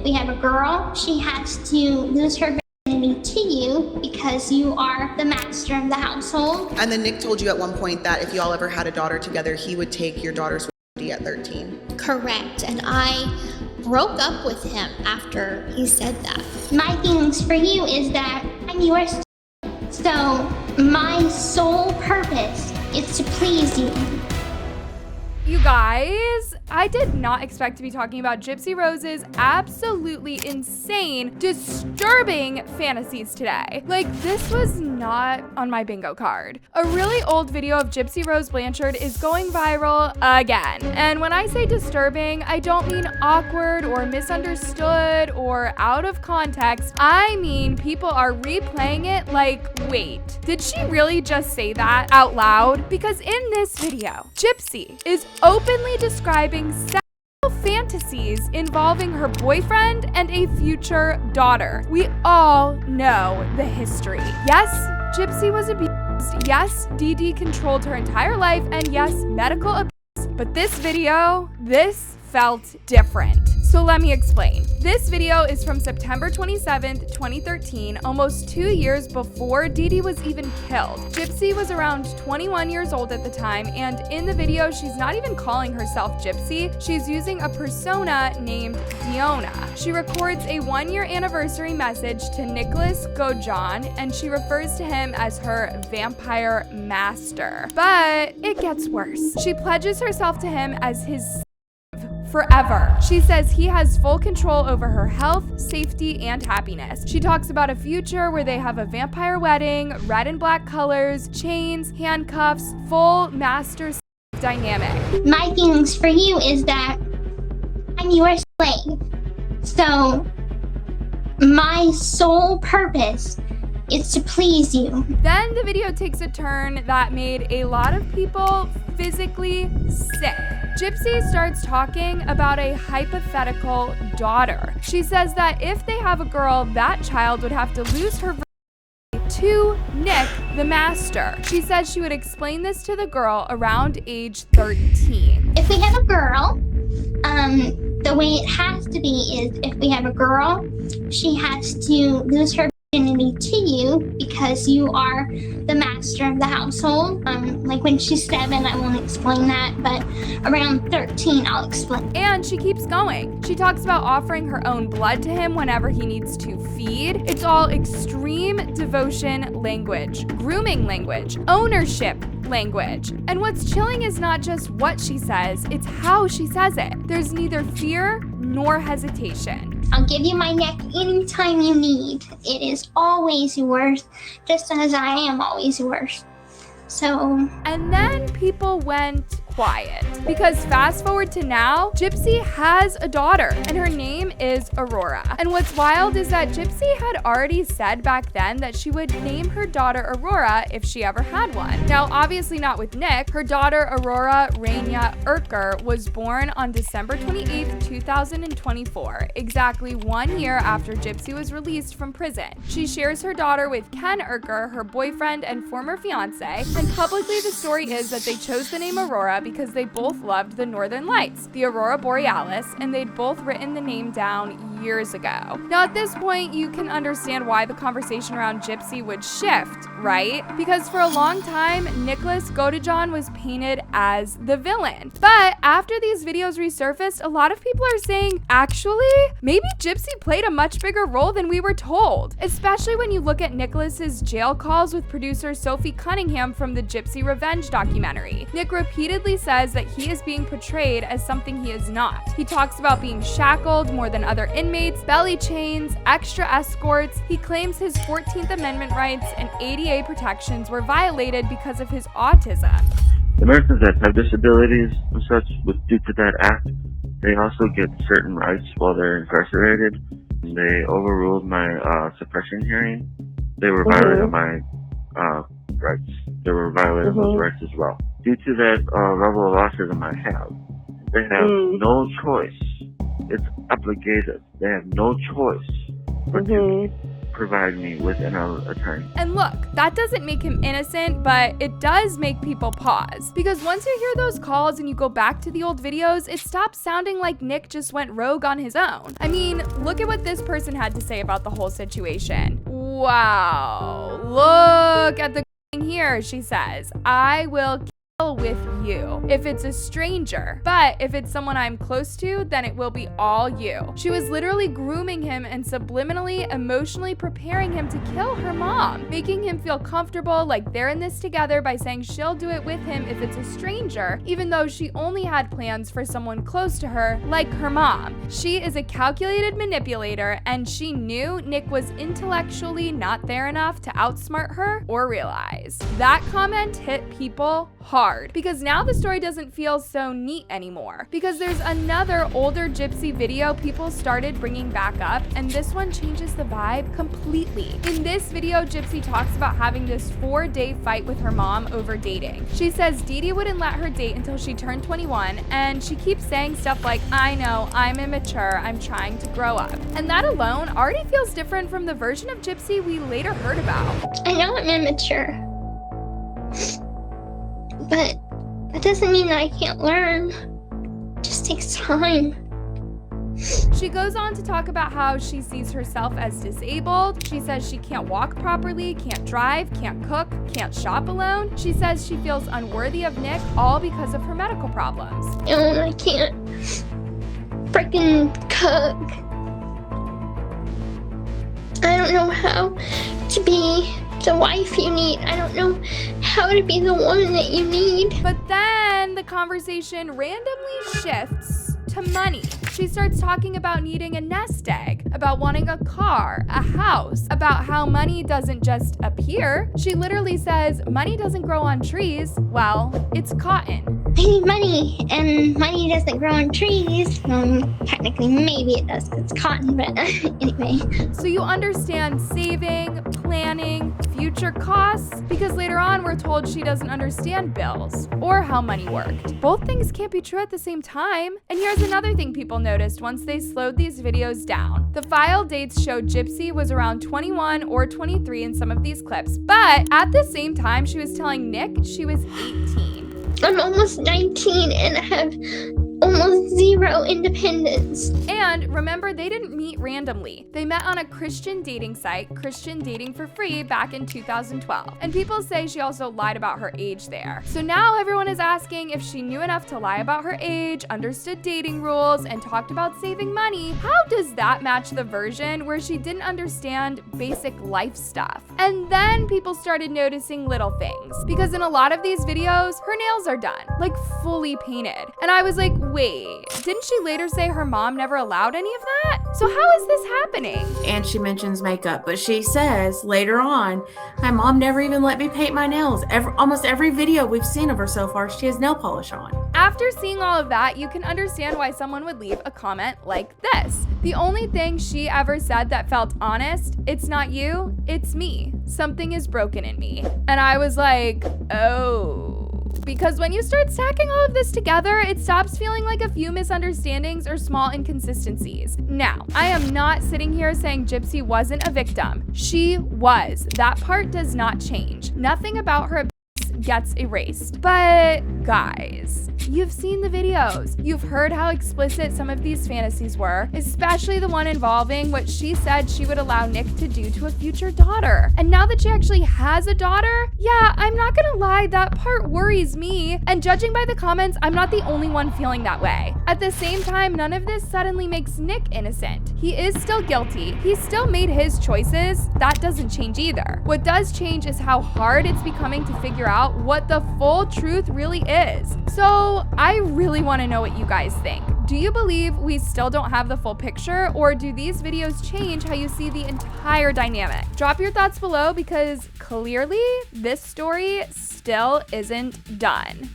If we have a girl, she has to lose her virginity to you because you are the master of the household. And then Nick told you at one point that if y'all ever had a daughter together, he would take your daughter's virginity at 13. Correct. And I broke up with him after he said that. My feelings for you is that I'm yours. So my sole purpose is to please you. You guys, I did not expect to be talking about Gypsy Rose's absolutely insane, disturbing fantasies today. Like, this was not on my bingo card. A really old video of Gypsy Rose Blanchard is going viral again. And when I say disturbing, I don't mean awkward or misunderstood or out of context. I mean people are replaying it like, wait, did she really just say that out loud? Because in this video, Gypsy is openly describing sexual fantasies involving her boyfriend and a future daughter. We all know the history. Yes, Gypsy was abused. Yes, DD controlled her entire life. And yes, medical abuse. But this video, this felt different. So let me explain. This video is from September 27th, 2013, almost 2 years before Dee Dee was even killed. Gypsy was around 21 years old at the time, and in the video, she's not even calling herself Gypsy. She's using a persona named Diona. She records a 1-year anniversary message to Nicholas Godejohn, and she refers to him as her vampire master. But it gets worse. She pledges herself to him as his forever. She says he has full control over her health, safety, and happiness. She talks about a future where they have a vampire wedding, red and black colors, chains, handcuffs, full master dynamic. My feelings for you is that I'm your slave. So my sole purpose is to please you. Then the video takes a turn that made a lot of people physically sick. Gypsy starts talking about a hypothetical daughter. She says that if they have a girl, that child would have to lose her virginity to Nick, the master. She says she would explain this to the girl around age 13. If we have a girl, the way it has to be is if we have a girl, she has to lose her virginity to you because you are the master of the household. Like when she's 7, I won't explain that, but around 13, I'll explain. And she keeps going. She talks about offering her own blood to him whenever he needs to feed. It's all extreme devotion language, grooming language, ownership language. And what's chilling is not just what she says, it's how she says it. There's neither fear nor hesitation. I'll give you my neck anytime you need. It is always yours, just as I am always yours. So. And then people went quiet because fast forward to now, Gypsy has a daughter and her name is Aurora. And what's wild is that Gypsy had already said back then that she would name her daughter Aurora if she ever had one. Now, obviously not with Nick. Her daughter Aurora Raina Urker was born on December 28th, 2024, exactly 1 year after Gypsy was released from prison. She shares her daughter with Ken Urker, her boyfriend and former fiance, and publicly the story is that they chose the name Aurora because they both loved the Northern Lights, the Aurora Borealis, and they'd both written the name down years ago. Now at this point, you can understand why the conversation around Gypsy would shift, right? Because for a long time, Nicholas Godejohn was painted as the villain. But after these videos resurfaced, a lot of people are saying, actually, maybe Gypsy played a much bigger role than we were told, especially when you look at Nicholas's jail calls with producer Sophie Cunningham from the Gypsy Revenge documentary. Nick repeatedly says that he is being portrayed as something he is not. He talks about being shackled more than other inmates, belly chains, extra escorts. He claims his 14th Amendment rights and ADA protections were violated because of his autism. Americans that have disabilities and such, due to that act, they also get certain rights while they're incarcerated. They overruled my suppression hearing. They were violating my rights. They were violating those rights as well. Due to that level of autism I have, they have no choice. It's obligated. They have no choice but to provide me with an attorney. And look, that doesn't make him innocent, but it does make people pause. Because once you hear those calls and you go back to the old videos, it stops sounding like Nick just went rogue on his own. I mean, look at what this person had to say about the whole situation. Wow, look at the here, she says. I will kill with you if it's a stranger, but if it's someone I'm close to, then it will be all you. She was literally grooming him and subliminally emotionally preparing him to kill her mom, making him feel comfortable like they're in this together by saying she'll do it with him if it's a stranger, even though she only had plans for someone close to her, like her mom. She is a calculated manipulator, and she knew Nick was intellectually not there enough to outsmart her or realize. That comment hit people hard, because now the story doesn't feel so neat anymore, because there's another older Gypsy video people started bringing back up, and this one changes the vibe completely. In this video, Gypsy talks about having this 4-day fight with her mom over dating. She says Dee Dee wouldn't let her date until she turned 21, and she keeps saying stuff like, I know, I'm immature, I'm trying to grow up. And that alone already feels different from the version of Gypsy we later heard about. I know I'm immature, but that doesn't mean that I can't learn. It just takes time. She goes on to talk about how she sees herself as disabled. She says she can't walk properly, can't drive, can't cook, can't shop alone. She says she feels unworthy of Nick, all because of her medical problems. And I can't freaking cook. I don't know how to be the wife you need. I don't know how to be the woman that you need. But then the conversation randomly shifts to money. She starts talking about needing a nest egg, about wanting a car, a house, about how money doesn't just appear. She literally says money doesn't grow on trees. Well, it's cotton. I need money, and money doesn't grow on trees. Technically, maybe it does because it's cotton, but anyway. So you understand saving, planning, future costs, because later on we're told she doesn't understand bills or how money worked. Both things can't be true at the same time. And here's another thing people noticed once they slowed these videos down. The file dates showed Gypsy was around 21 or 23 in some of these clips, but at the same time she was telling Nick she was 18. I'm almost 19 and I have almost zero independence. And remember, they didn't meet randomly. They met on a Christian dating site, Christian Dating for Free, back in 2012. And people say she also lied about her age there. So now everyone is asking if she knew enough to lie about her age, understood dating rules, and talked about saving money. How does that match the version where she didn't understand basic life stuff? And then people started noticing little things, because in a lot of these videos, her nails are done, like fully painted. And I was like, wait, didn't she later say her mom never allowed any of that? So how is this happening? And she mentions makeup, but she says later on, my mom never even let me paint my nails. Almost every video we've seen of her so far, she has nail polish on. After seeing all of that, you can understand why someone would leave a comment like this. The only thing she ever said that felt honest, it's not you, it's me. Something is broken in me. And I was like, oh. Because when you start stacking all of this together, it stops feeling like a few misunderstandings or small inconsistencies. Now, I am not sitting here saying Gypsy wasn't a victim. She was. That part does not change. Nothing about her gets erased. But guys, you've seen the videos. You've heard how explicit some of these fantasies were, especially the one involving what she said she would allow Nick to do to a future daughter. And now that she actually has a daughter, yeah, I'm not gonna lie, that part worries me. And judging by the comments, I'm not the only one feeling that way. At the same time, none of this suddenly makes Nick innocent. He is still guilty. He still made his choices. That doesn't change either. What does change is how hard it's becoming to figure out what the full truth really is. So I really want to know what you guys think. Do you believe we still don't have the full picture, or do these videos change how you see the entire dynamic? Drop your thoughts below, because clearly this story still isn't done.